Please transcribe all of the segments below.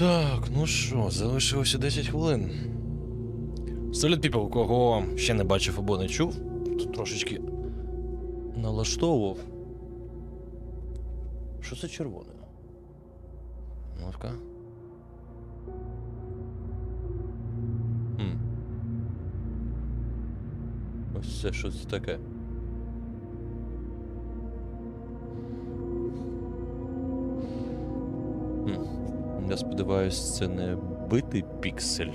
Так, ну що, залишилося 10 хвилин. Салют, people, кого ще не бачив або не чув, тут трошечки налаштовував. Що це червоне? Ну-ка. Ось це щось таке. Я сподіваюся, це не битий піксель.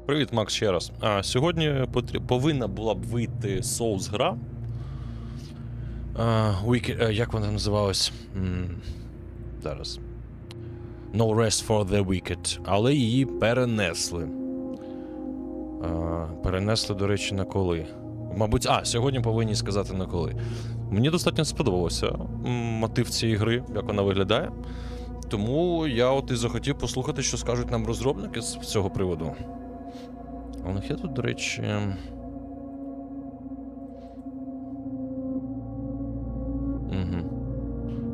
Привіт, Макс, ще раз. Сьогодні повинна була б вийти Souls гра. Як вона називалась? Зараз. No Rest for the Wicked. Але її перенесли. Перенесли, до речі, на коли? Мабуть, сьогодні повинні сказати на коли. Мені достатньо сподобався мотив цієї гри, як вона виглядає. Тому я от і захотів послухати, що скажуть нам розробники з цього приводу. А у них є тут, до речі...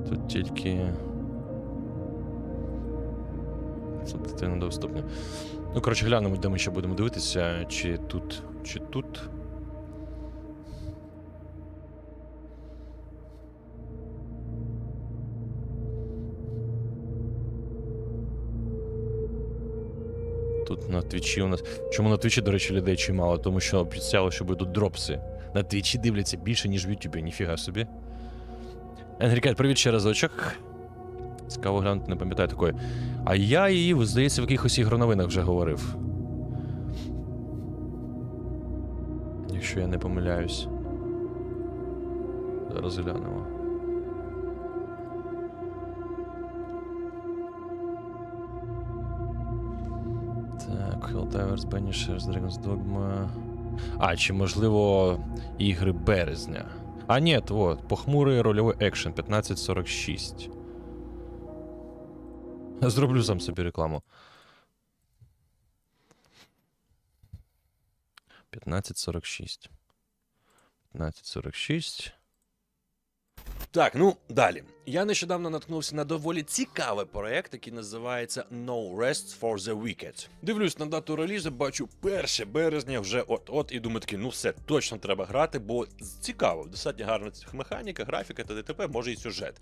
Тут тільки... Це недоступно. Ну, коротше, глянемо, де ми ще будемо дивитися, чи тут, чи тут. Тут на Твічі у нас... Чому на Твічі, до речі, людей чимало? Тому що обіцяли, що будуть дропси. На Твічі дивляться більше, ніж в Ютубі. Ніфіга собі. Енгрікет, привіт ще разочок. Цікаво глянути, не пам'ятаю такої. А я її, здається, в якихось ігроновинах вже говорив. Якщо я не помиляюсь. Зараз глянемо. Так, Helldivers, Banishers, Dragon's Dogma... чи можливо ігри березня. Ні, от, похмурий рольовий екшен 1546. Зроблю сам собі рекламу. 1546. 1546. Так, ну, далі. Я нещодавно наткнувся на доволі цікавий проект, який називається No Rest for the Wicked. Дивлюсь на дату релізу, бачу 1 березня вже от-от, і думаю такий, ну все, точно треба грати, бо цікаво, достатньо гарна механіка, графіка та т.п., може і сюжет.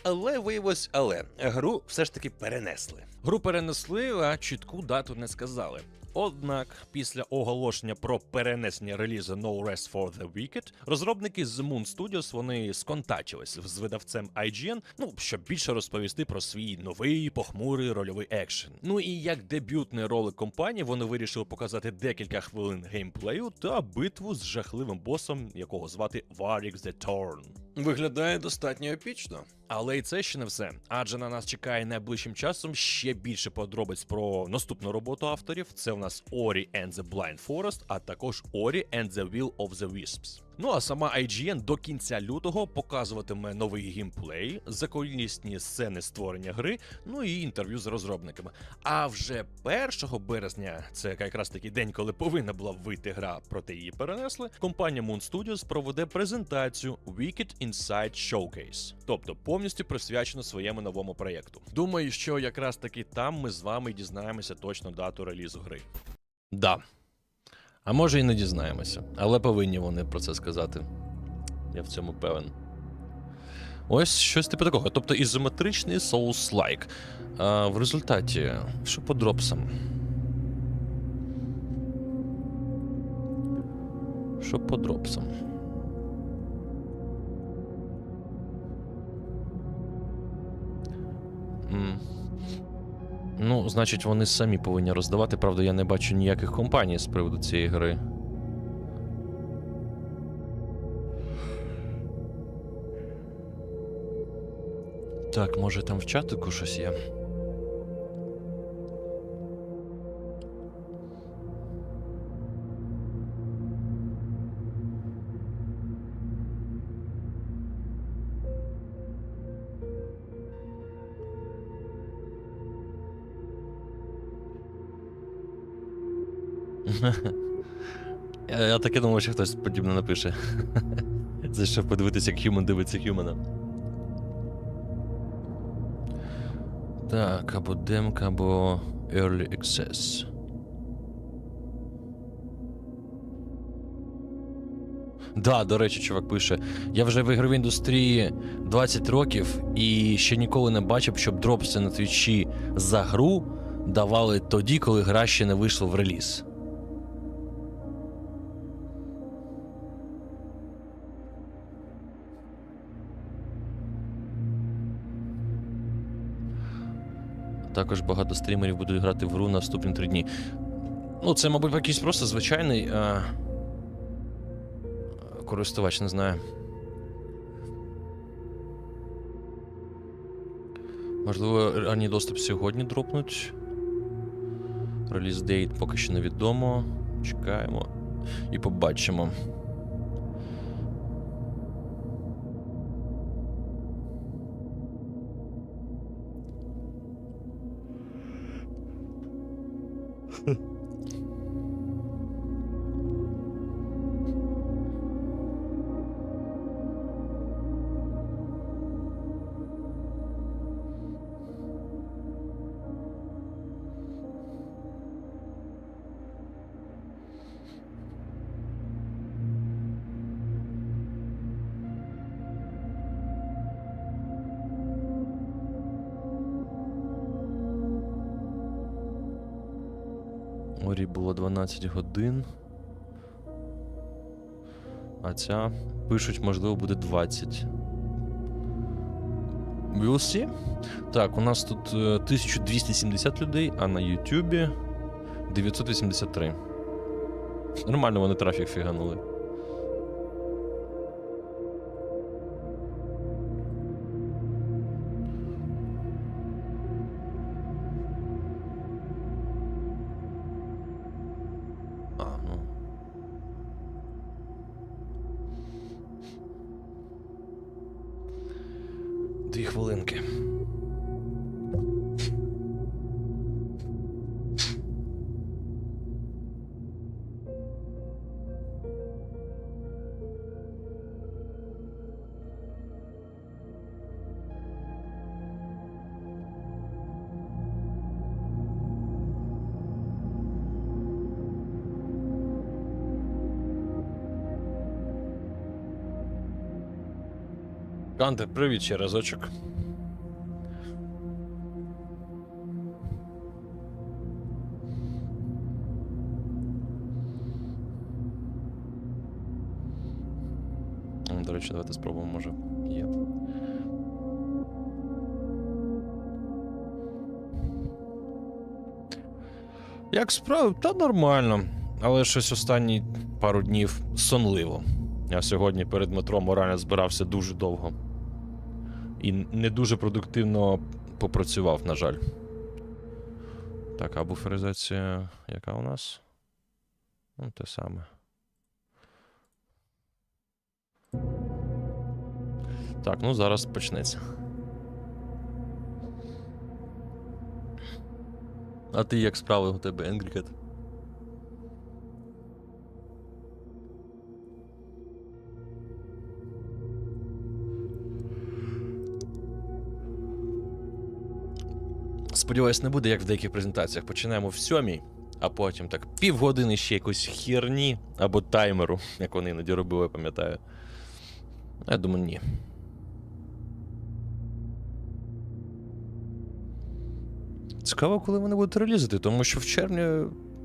Але виявилось, гру все ж таки перенесли. Гру перенесли, а чітку дату не сказали. Однак, після оголошення про перенесення релізу No Rest for the Wicked, розробники з Moon Studios, вони сконтачились з видавцем IGN, щоб більше розповісти про свій новий похмурий рольовий екшен. Ну і як дебютний ролик компанії, вони вирішили показати декілька хвилин геймплею та битву з жахливим босом, якого звати Varix the Torn. Виглядає достатньо епічно. Але і це ще не все, адже на нас чекає найближчим часом ще більше подробиць про наступну роботу авторів. Це у нас Ori and the Blind Forest, а також Ori and the Will of the Wisps. Ну а сама IGN до кінця лютого показуватиме новий геймплей, закулісні сцени створення гри, ну і інтерв'ю з розробниками. А вже 1 березня, це якраз такий день, коли повинна була вийти гра, проте її перенесли, компанія Moon Studios проведе презентацію Wicked Inside Showcase, тобто повністю присвячено своєму новому проєкту. Думаю, що якраз таки там ми з вами дізнаємося точно дату релізу гри. Да. А може і не дізнаємося. Але повинні вони про це сказати. Я в цьому певен. Ось щось типу такого. Тобто ізометричний соулслайк. В результаті, що по дропсам? Що по дропсам? Ну, значить, вони самі повинні роздавати. Правда, я не бачу ніяких компаній з приводу цієї гри. Так, може там в чатику щось є? Я таки думав, що хтось подібне напише. Це щоб подивитися, як Human дивиться Humana. Так, або демка, або Early Access. Да, до речі, чувак пише: я вже в ігровій індустрії 20 років і ще ніколи не бачив, щоб дропси на твічі за гру давали тоді, коли гра ще не вийшла в реліз. Також багато стрімерів будуть грати в гру наступні 3 дні. Ну, це, мабуть, якийсь просто звичайний користувач, не знаю. Можливо, ранній доступ сьогодні дропнуть. Реліз дейт поки що невідомо. Чекаємо і побачимо. Орі було 12 годин. А ця, пишуть, можливо, буде 20. We'll see. Так, у нас тут 1270 людей, а на Ютубі 983. Нормально вони трафік фіганули. Дві хвилинки. Канте, привіт ще разочок. До речі, давайте спробуємо, може є. Як справи? Та нормально. Але щось останні пару днів сонливо. Я сьогодні перед метро морально збирався дуже довго. І не дуже продуктивно попрацював, на жаль. Так, а буферизація яка у нас? Ну, те саме. Так, ну зараз почнеться. А ти як справи у тебе, Енгрікет? Сподіваюсь, не буде, як в деяких презентаціях. Починаємо в 7-й, а потім так півгодини ще якоїсь херні або таймеру, як вони іноді робили, я пам'ятаю. Я думаю, ні. Цікаво, коли вони будуть релізити, тому що в червні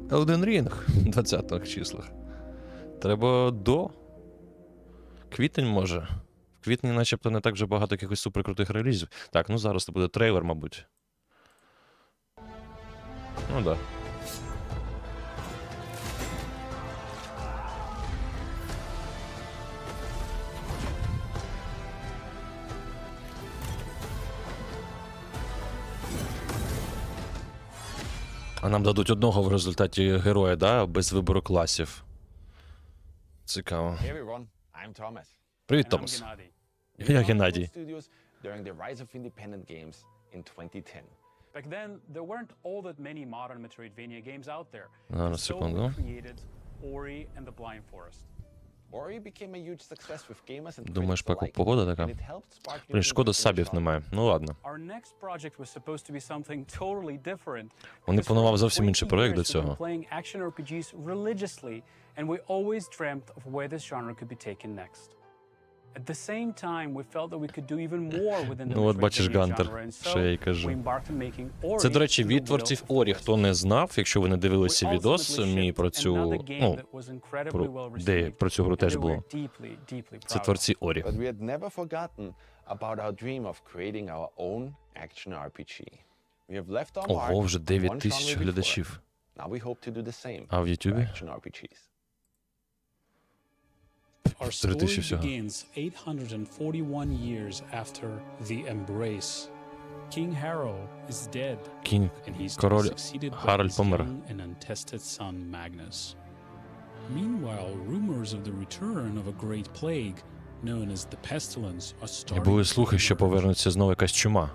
Elden Ring, 20-х числах. Треба до квітень, може. В квітні начебто не так вже багато якихось суперкрутих релізів. Так, ну зараз це буде трейлер, мабуть. Ну да. А нам дадуть одного в результаті героя, да? Без вибору класів. Цікаво. Привіт, Томас. Я Геннадій. Зараз, секунду. Думаєш, погода така? Блін, шкода, сабів немає. Ну ладно. Вони планували зовсім інший проєкт до цього. Ну от бачиш, Гантер, що я й кажу. Це, до речі, від творців Орі. Хто не знав, якщо ви не дивилися відос мій про цю, ну, де про цю гру теж було. Це творці Орі. Ого, вже 9 тисяч глядачів. А в Ютубі? 3000 всього. Кінг, король Харальд помер. І були слухи, що повернеться знову якась чума.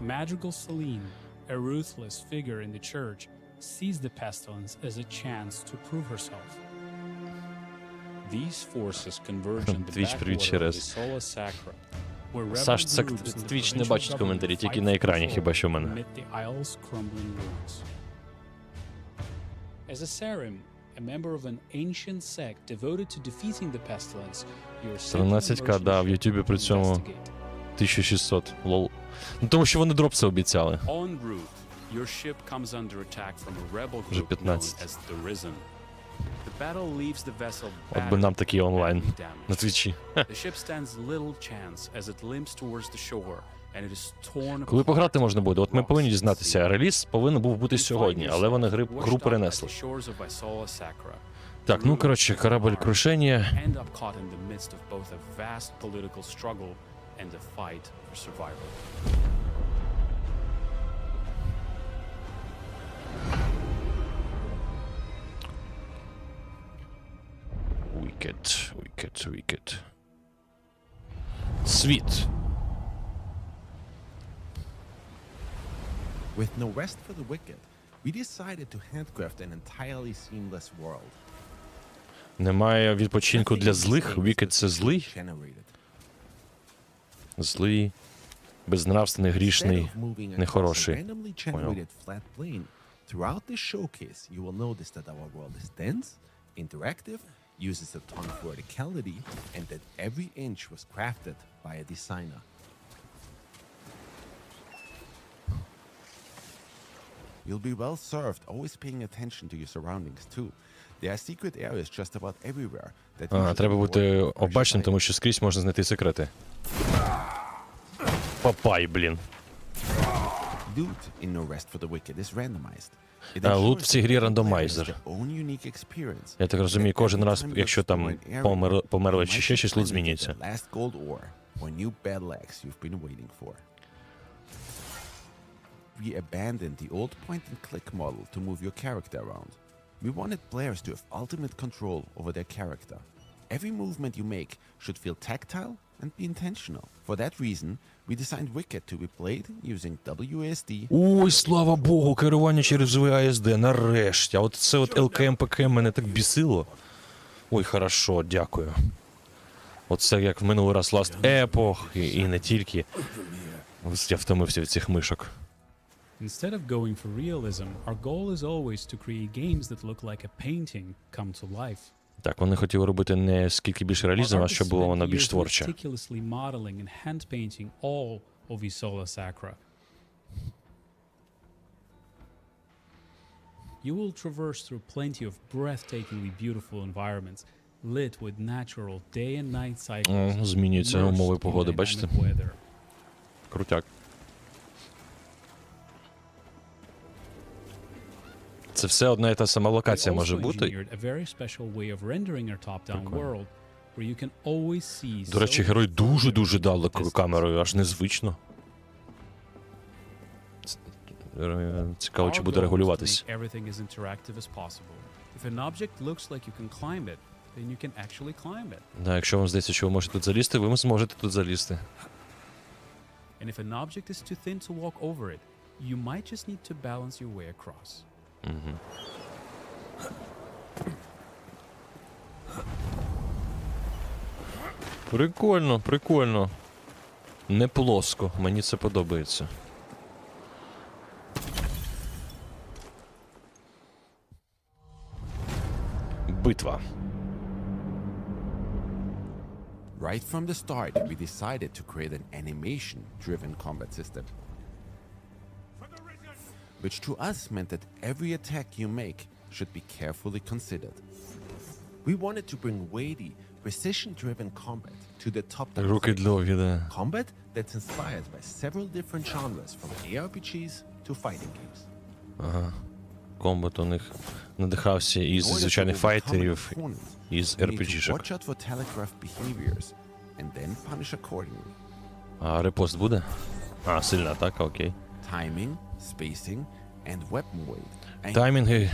Твіч, привіт ще раз. Саш, це Твіч не бачить коментарі, тільки на екрані, хіба що в мене. 13к, да, в Ютубі при цьому 1600, лол. Ну тому що вони дропси обіцяли. Вже 15. От би нам такий онлайн на Твічі. Коли пограти можна буде? От ми повинні дізнатися. Реліз повинен був бути сьогодні, але вони гру перенесли. Так, ну коротше, корабль крушення. Wicked. Світ. With no rest for the wicked, we decided to handcraft an entirely seamless world. Немає відпочинку для злих. Wicked — це злий. Злий, безнравственний, грішний, нехороший. Понял. Throughout this showcase, you will notice that our world is dense, interactive, uses a ton of verticality, and that every inch was crafted by a designer. You'll be well served always paying attention to your surroundings too. There are secret areas just about everywhere. Треба бути обачним, тому що скрізь можна знайти секрети. Папай, блін. Loot in No Rest for the Wicked is randomized. Лут в цій грі рандомайзер. Я так розумію, кожен раз, якщо там померли чи ще щось, лут змінюється. We abandoned the old point-and-click model to move your character around. We wanted players to have ultimate control over their character. Every movement you make should feel tactile and be intentional. For that reason, we designed Wicked to be played using WASD. Ой, слава Богу, керування через WASD, нарешті. А от це от ЛКМ-ПКМ мене так бісило. Ой, хорошо, дякую. Оце як в минулий раз Last Epoch, і не тільки. Ось я втомився від цих мишок. Instead of going for realism, our goal is always to create games that look like a painting come to life. Так, вони хотіли робити не скільки більше реалізм, а щоб було воно більш творче. Meticulously modeling and hand painting all of Isola Sacra. You will traverse through plenty of breathtakingly beautiful environments, lit with natural day and night cycles. Змінюються умови погоди, бачите? Крутяк. Це все одна і та сама локація може бути. До речі, герой дуже-дуже далеко камерою, аж незвично. Цікаво, чи буде регулюватись. Да, якщо вам здається, що ви можете тут залізти, ви зможете тут залізти. Прикольно, прикольно. Не плоско, мені це подобається. Битва. Right from the start, we decided to create an animation-driven combat system, which to us meant that every attack you make should be carefully considered. We wanted to bring weighty, precision-driven combat to the top of Руки довгі, да. combat that's inspired by several different genres, from ARPGs to fighting games. Ага. Комбат у них надихався із звичайних файтерів, із RPG-шок. Watch out for telegraph behaviors and then punish accordingly. А репост буде? А, сильна атака, окей. Timing, spacing, and weapon weight. Таймінги,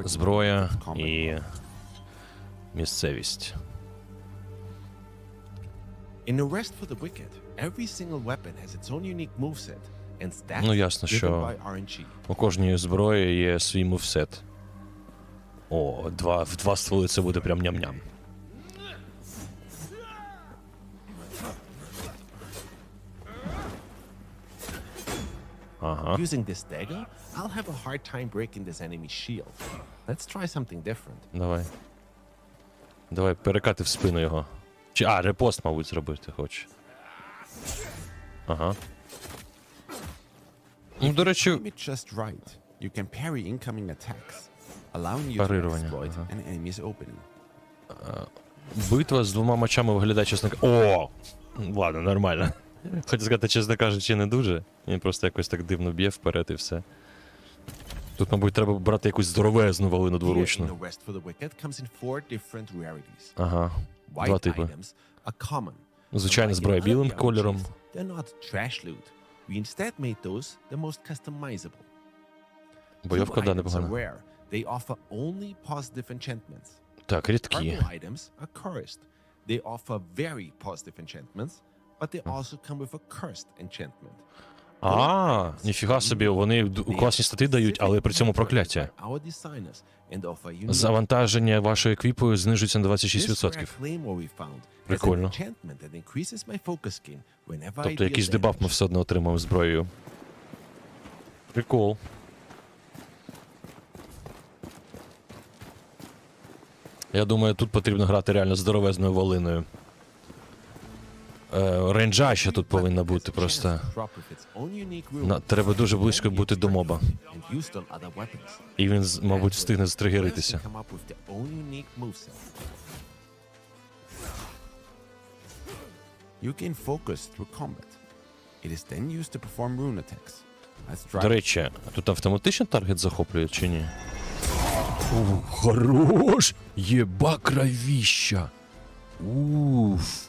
зброя і місцевість. In A Rest for the Wicked, every single weapon has its own unique moveset and stats Ну, ясно, driven що by RNG. у кожній зброї є свій мувсет. О, в два стволи це буде прям ням-ням. Ага. Using this dagger, I'll have a hard time breaking this enemy's shield. Let's try something different. Давай. Давай, перекати в спину його. Репост, мабуть, зробити хоче. Ага. Ну, до речі, Aim it just right. You can parry incoming attacks, allowing you to Парирування, exploit ага. an enemy's opening. битва з двома мечами виглядає, чесно кажучи. О! Ладно, нормально. Хотів сказати, чесно кажучи, не дуже. Він просто якось так дивно б'є вперед і все. Тут, мабуть, треба брати якусь здоровезну валину дворучну. Here in A Rest for the Wicked comes in 4 different rarities. Ага. Два White типи. items are common. Звичайна Unlike зброя in білим other кольором. RPGs, they're not trash loot. We instead made those the most customizable. Бойовка, Blue да, items are непогана. rare. They offer only positive enchantments. Так, рідкі. Purple items are cursed. They offer very positive enchantments, but they also come with a cursed enchantment. А, ніфіга собі, вони класні стати дають, але при цьому прокляття. Our designers and offer unique. Завантаження вашої еквіпою знижується на This 26%. rare claymore we found has an Прикольно. enchantment that increases my focus gain whenever I Тобто deal якийсь damage. дебаф ми все одно отримаємо зброєю. Прикол. Я думаю, тут потрібно грати реально здоровезною волиною. Рейнджа ще тут повинна бути просто. Треба дуже близько бути до моба. І він, мабуть, встигне стригеритися. You gain focus through combat. It is then used to perform rune attacks. Let's try. До речі, тут автоматично таргет захоплює чи ні? Хорош! Єба кровіща! Уф!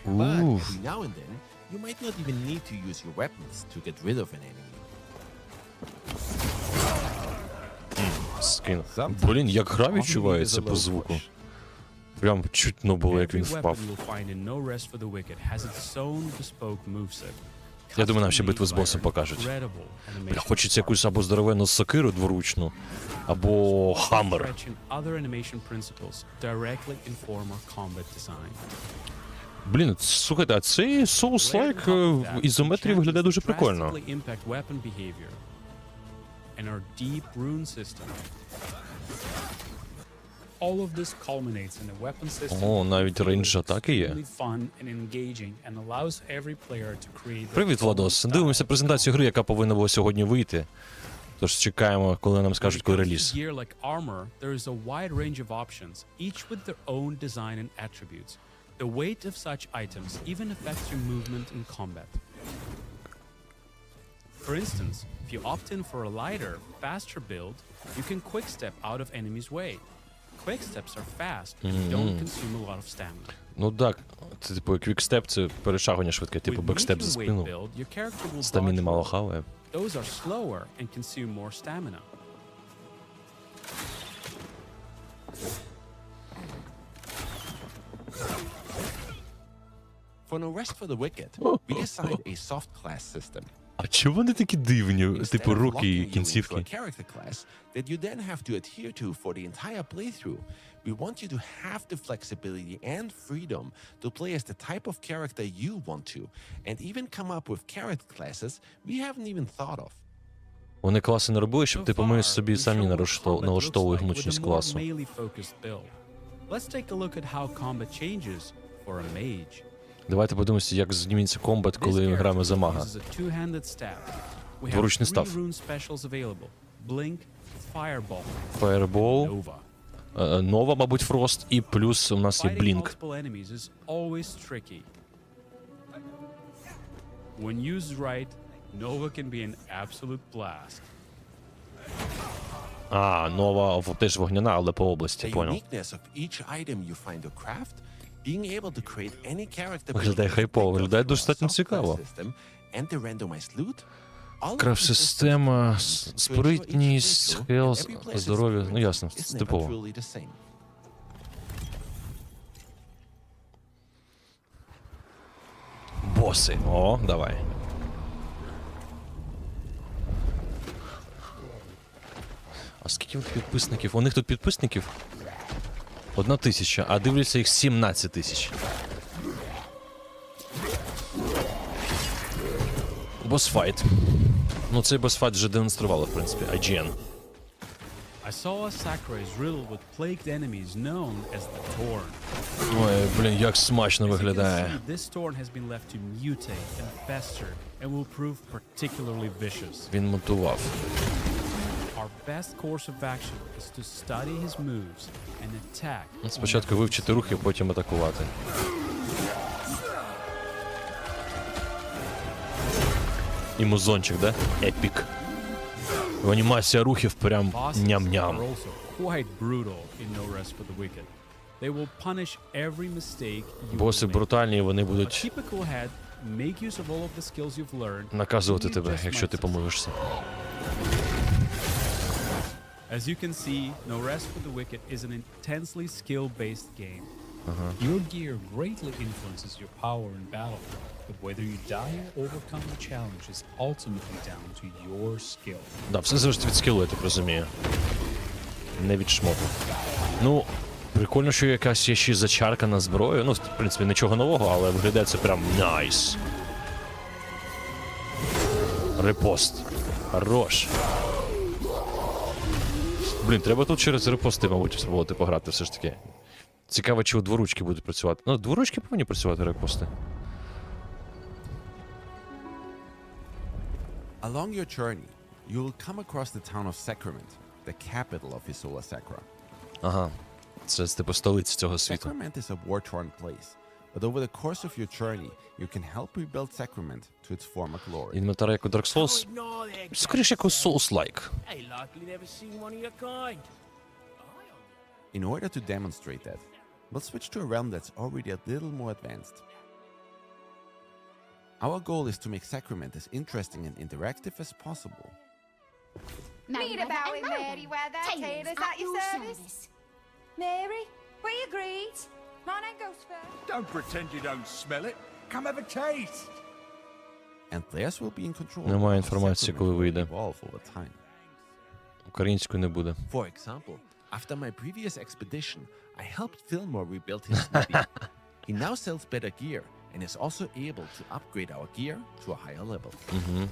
But Уф! every now and then, you might not even need to use your weapons to get rid of an enemy. Скин. Блін, як гра відчувається по звуку. Прям чутно було, як він впав. Я думаю, нам ще битву з босом покажуть. Бля, хочеться якусь або здоровенну сокиру дворучну, або хаммер. Блін, слухайте, а цей Souls-like в ізометрії виглядає дуже прикольно. О, навіть рейндж атаки є. Привіт, Владос. Дивимося презентацію гри, яка повинна була сьогодні вийти. Тож чекаємо, коли нам скажуть, коли реліз. The weight of such items even affects your movement in combat. For instance, if you opt in for a lighter, faster build, you can quick step out of enemies' way. Quick steps are fast and don't consume a lot of stamina. Ну так, це типу квікстеп, це перешагування швидке, типу бекстеп за спину. Стаміни мало хаває. Those are slower and consume more stamina. For no rest for the wicked, we designed a soft class system. А чому вони такі дивні, типу Instead of руки і locking you into кінцівки? a character class that you then have to adhere to for the entire playthrough, we want you to have the flexibility and freedom to play as the type of character you want to, and even come up with character classes we haven't even thought of. Вони класи не робили, щоб типу ми собі самі налаштовували гнучність класу. Let's take a look at how combat changes for a mage. Давайте подивимося, як зміниться комбат, коли ми граємо за мага. Дворучний став. Фаєрбол, Нова, мабуть, Фрост, і плюс у нас є Блінк. А, Нова теж вогняна, але по області, понял. Виглядає хайпово, виглядає достатньо цікаво. Крафт-система, спритність, хелс, здоров'я, ну ясно, типово. Боси, о, давай. А скільки у них підписників? У них тут підписників 1000, а дивляться їх 17 тисяч. Босфайт. Ну, цей босфайт вже демонстрували, в принципі, IGN. Ой, блін, як смачно виглядає. Він мутував. Спочатку вивчити рухи, потім атакувати. І музончик, да? Епік. Анімація рухів прям ням-ням. Боси брутальні, вони будуть наказувати тебе, якщо ти помилишся. As you can see, No Rest for the Wicked is an intensely skill-based game. Your gear greatly influences your power in battle, but whether you die or overcome the challenge is ultimately down to your skill. Да, все залежить від скілу, я так розумію. Не від шмоту. Ну, прикольно, що якась є ще зачарка на зброю. Ну, в принципі, нічого нового, але виглядає це прям найс. Репост. Хорош. Блін, треба тут через репости, мабуть, спробувати пограти все ж таки. Цікаво, чи у дворучки будуть працювати. Ну, дворучки повинні працювати репости. Along your journey, you will come across the town of Sacrament, the capital of Isola Sacra. Ага. Це типу столиця цього світу. Sacrament is a war-torn place, but over the course of your journey, you can help rebuild Sacrament to its former glory. Інвентар як у Dark Souls. Скоріше, як у Souls-like. In order to demonstrate that, we'll switch to a realm that's already a little more advanced. Our goal is to make Sacrament as interesting and interactive as possible. Read about it, Mary, where they're tailors at your service. Mary, we agreed. My name goes first. Don't pretend you don't smell it. Come have a taste. And players will be in control. Немає of інформації, Sacrament коли will вийде. evolve over time. Українською не буде. For example, after my previous expedition, I helped Fillmore rebuild his smithy. He now sells better gear and is also able to upgrade our gear to a higher level.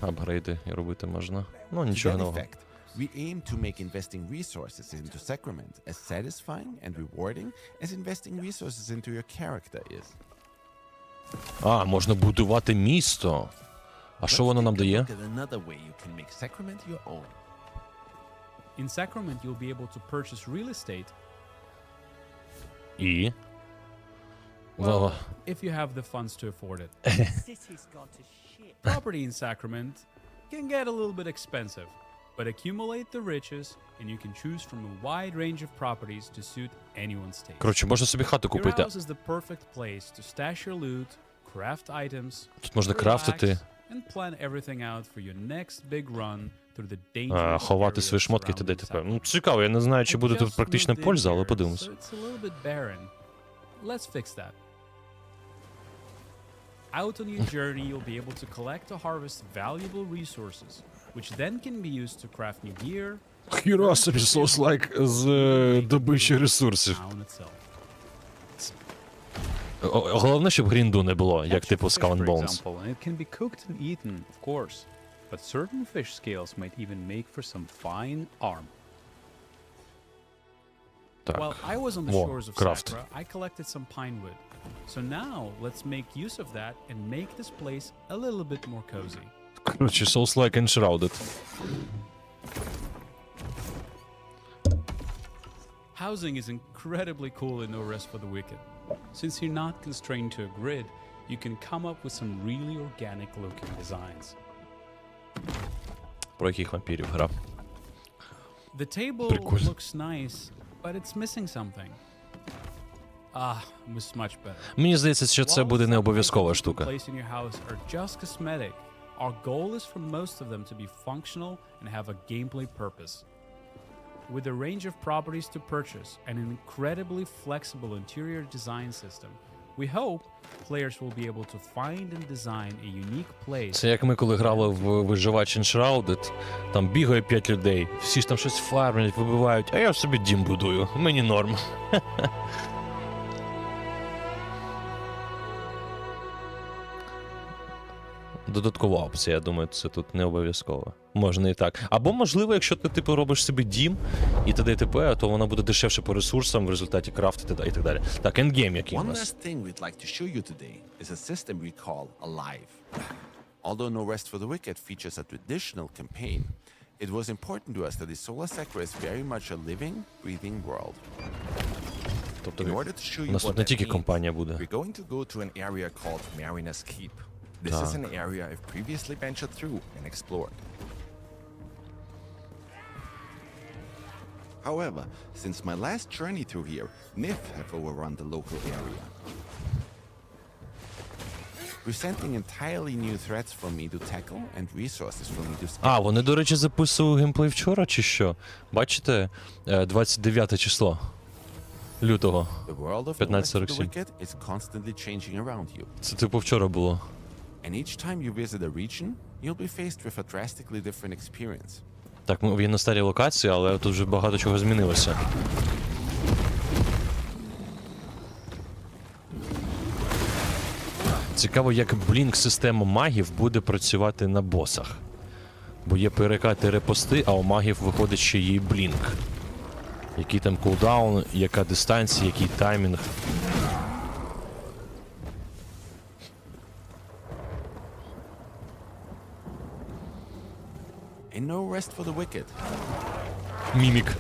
Апгрейди і робити можна. Ну, To нічого that нового. effect, we aim to make investing resources into Sacrament as satisfying and rewarding as investing resources into your character is. А, можна будувати місто. А що воно нам дає? Look at another way you can make Sacrament your own. In Sacrament, you'll be able to purchase real estate. І? Well, if you have the funds to afford it. City's gone to shit. Property in Sacrament can get a little bit expensive, but accumulate the riches, and you can choose from a wide range of properties to suit anyone's taste. Коротше, можна собі хату Your купити. house is the perfect place to stash your loot, craft items, Тут можна relax, крафтити, and plan everything out for your next big run through the dangerous ховати areas свої шмотки і surrounding т.д. т.п. Ну, Sacrament. цікаво, я не знаю, чи буде I тут just практична moved in польза, але here, подивимось. so it's a little bit barren. Let's fix that. Out on your journey, you'll be able to collect or harvest valuable resources, which then can be used to craft new gear. Хіра собі соус-лайк з добичі ресурсів. Town itself. Головне, щоб грінду не було, як типу Capture Skull fish, and for Bones. example, and it can be cooked and eaten, of course. But certain fish scales might even make for some fine armor. While Так, I was on the Во, shores of крафт. Sakura, I collected some pine wood. So now let's make use of that and make this place a little bit more cozy. Коротше, соус-лайк Enshrouded. Housing is incredibly cool in No Rest for the Wicked. Since you're not constrained to a grid, you can come up with some really organic looking designs. Про яких вампірів гра. The table Прикольно. looks nice, but it's missing something. Was much better. Мені здається, що це While буде some не обов'язкова items you can штука. place in your house are just cosmetic, our goal is for most of them to be functional and have a gameplay purpose. With a range of properties to purchase and an incredibly flexible interior design system, we hope players will be able to find and design a unique place. Це як ми коли грали в виживач Enshrouded, там бігає 5 людей, всі ж там щось фармлять, вибивають, а я собі дім будую, мені норм. Додаткова опція, я думаю, це тут не обов'язково. Можна і так. Або, можливо, якщо ти типу робиш собі дім і т.д. і т.п., то вона буде дешевше по ресурсам в результаті крафтити і так далі. Так, ендгейм який у One нас? last thing we'd like to show you today is a system we call Alive. Although No Rest for the Wicked features a traditional campaign, it was important to us that the Solar Sacra is very much a living, breathing world. In Тобто order to show у you нас what тут не that тільки means, компанія буде. we're going to go to an area called Mariner's Keep. This is an area I've previously ventured through and explored. However, since my last journey through here, NIF have overrun the local area, presenting entirely new threats for me to tackle and resources for me to spend. А, вони, до речі, записували геймплей вчора чи що? Бачите? 29 число лютого. The world of No Rest for the 1547. Wicked is constantly changing around you. Це типу вчора було. And each time you visit a region, you'll be faced with a drastically different experience. Так, ми є на старій локації, але тут вже багато чого змінилося. Цікаво, як блінк-система магів буде працювати на босах. Бо є перекати репости, а у магів виходить ще є блінк. Який там кулдаун, яка дистанція, який таймінг. And no rest for the wicked. Мімік.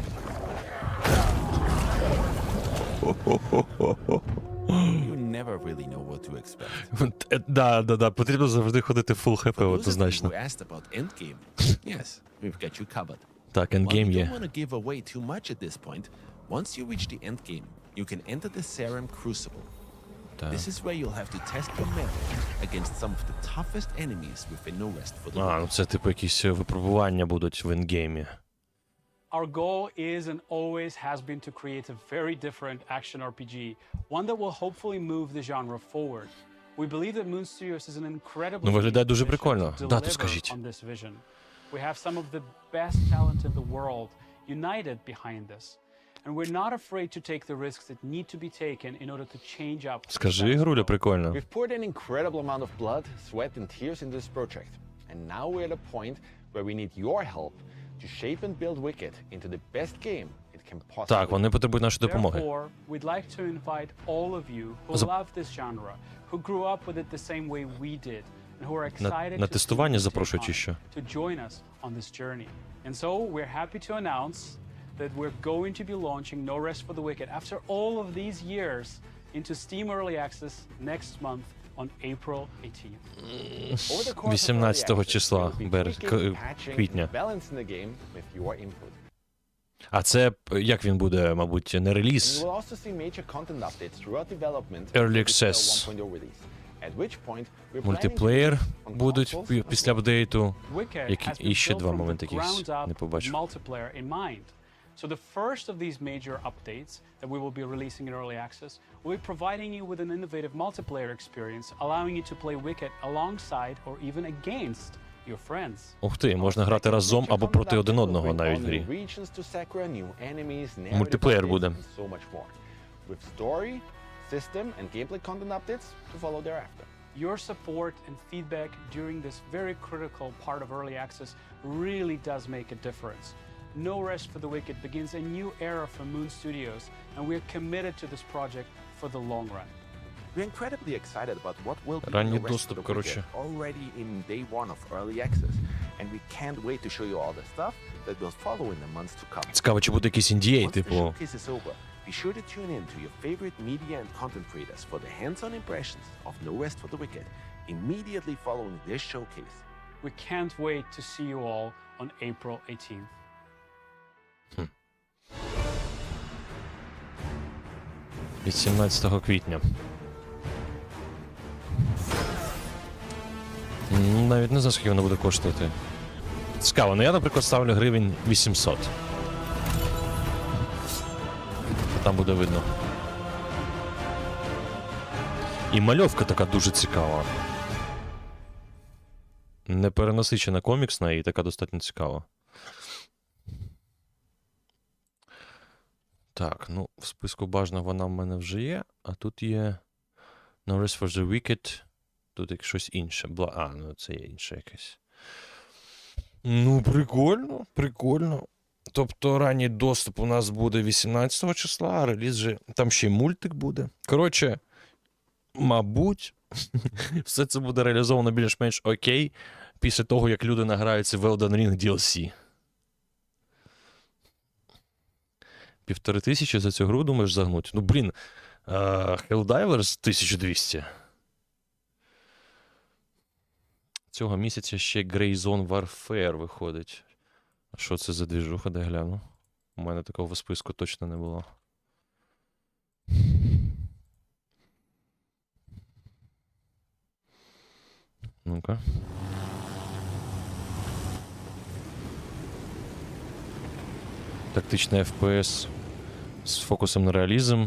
You never really know what to expect. Да, потрібно завжди ходити фул хп, For those of you однозначно. who asked about endgame, yes, we've got you covered. Так, While we ендгейм don't є. want to give away too much at this point, once you reach the endgame, you can enter the Serum Crucible. Так. This is where you'll have to test your metal against some of the toughest enemies within No Rest for the А, Wicked. ну це типу якісь випробування будуть в ендгеймі. Our goal is and always has been to create a very different action RPG, one that will hopefully move the genre forward. We believe that Moon Studios is an incredibly Ну, виглядає дуже unique mission прикольно. to Дату deliver скажіть. on this vision. We have some of the best talent in the world united behind this. and we're not afraid to take the risks that need to be taken in order to change up. Скажи, Ігруля, прикольно. We've poured an incredible amount of blood, sweat and tears into this project. And now we're at a point where we need your help to shape and build Wicked into the best game it can possibly Так, вони потребують нашої допомоги. Therefore, we'd like to invite all of you who love this genre, who grew up with it the same way we did, and who are excited на to тестування see you take запрошую чи on що? to join us on this journey. And so we're happy to announce that we're going to be launching No Rest for the Wicked after all of these years into Steam Early Access next month on April 18th. Over the course of early 18 access, числа we'll be tweaking, patching, квітня. and balancing the game with your input. А це, як він буде, мабуть, не You реліз? will also see major content updates throughout development Early until access. 1.0 release. At which point we're planning to Мультиплеєр release on будуть consoles, після апдейту. Wicked Які- has і been ще built два from моменти the якісь ground up не with побачив. multiplayer in mind. So the first of these major updates that we will be releasing in early access will be providing you with an innovative multiplayer experience, allowing you to play Wicked alongside or even against your friends. Ух ти, можна грати разом або проти один одного навіть в грі. Мультиплеєр буде. So much more. With story, system and gameplay content updates to follow thereafter. Your support and feedback during this very critical part of early access really does make a difference. No Rest for the Wicked begins a new era for Moon Studios, and we're committed to this project for the long run. We're incredibly excited about what will be Ранній the rest доступ, of the коротше. Wicked already in day one of early access. And we can't wait to show you all the stuff that will follow in the months to come. Цікаво, чи буде якийсь NDA, Once the типу. showcase is over, be sure to tune in to your favorite media and content creators for the hands-on impressions of No Rest for the Wicked immediately following this showcase. We can't wait to see you all on April 18th. 18 квітня. Навіть не знаю, скільки воно буде коштувати. Цікаво, ну я, наприклад, ставлю гривень 800. Там буде видно. І мальовка така дуже цікава. Не перенасичена коміксна і така достатньо цікава. Так, ну, в списку бажаного вона в мене вже є, а тут є No Rest for the Wicked, тут як щось інше. Ну це є інше якесь. Ну, прикольно, прикольно. Тобто ранній доступ у нас буде 18 числа, а реліз же, там ще й мультик буде. Коротше, мабуть, все це буде реалізовано більш-менш окей, після того, як люди награються в Elden Ring DLC. 1500 за цю гру, думаєш, загнуть? Ну, блін, Helldivers 1200. Цього місяця ще Grey Zone Warfare виходить. А що це за двіжуха, дай гляну? У мене такого в списку точно не було. Ну-ка. Тактичний FPS з фокусом на реалізм.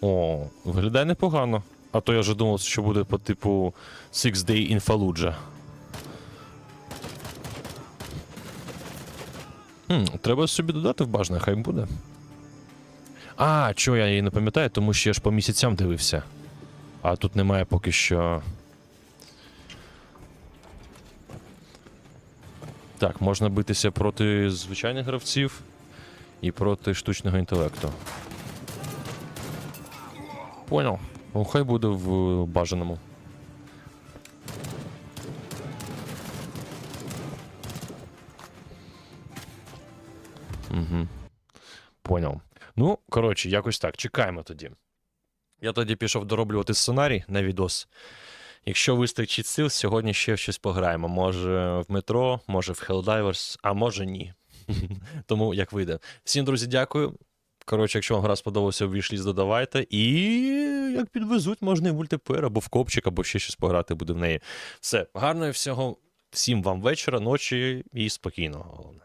О, виглядає непогано. А то я вже думав, що буде по типу Six Day in Fallujah. Треба собі додати в бажане, хай буде. А, чого я її не пам'ятаю, тому що я ж по місяцям дивився. А тут немає поки що. Так, можна битися проти звичайних гравців і проти штучного інтелекту. Понял. Ну, хай буде в бажаному. Угу. Понял. Ну, коротше, якось так. Чекаємо тоді. Я тоді пішов дороблювати сценарій на відос. Якщо вистачить сил, сьогодні ще в щось пограємо. Може в метро, може в Helldivers, а може ні. Тому як вийде. Всім, друзі, дякую. Коротше, якщо вам гра сподобався, в вішліст додавайте. І як підвезуть, можна і в мультиплеєр, або в копчик, або ще щось пограти буде в неї. Все, гарного всього. Всім вам вечора, ночі і спокійного, головне.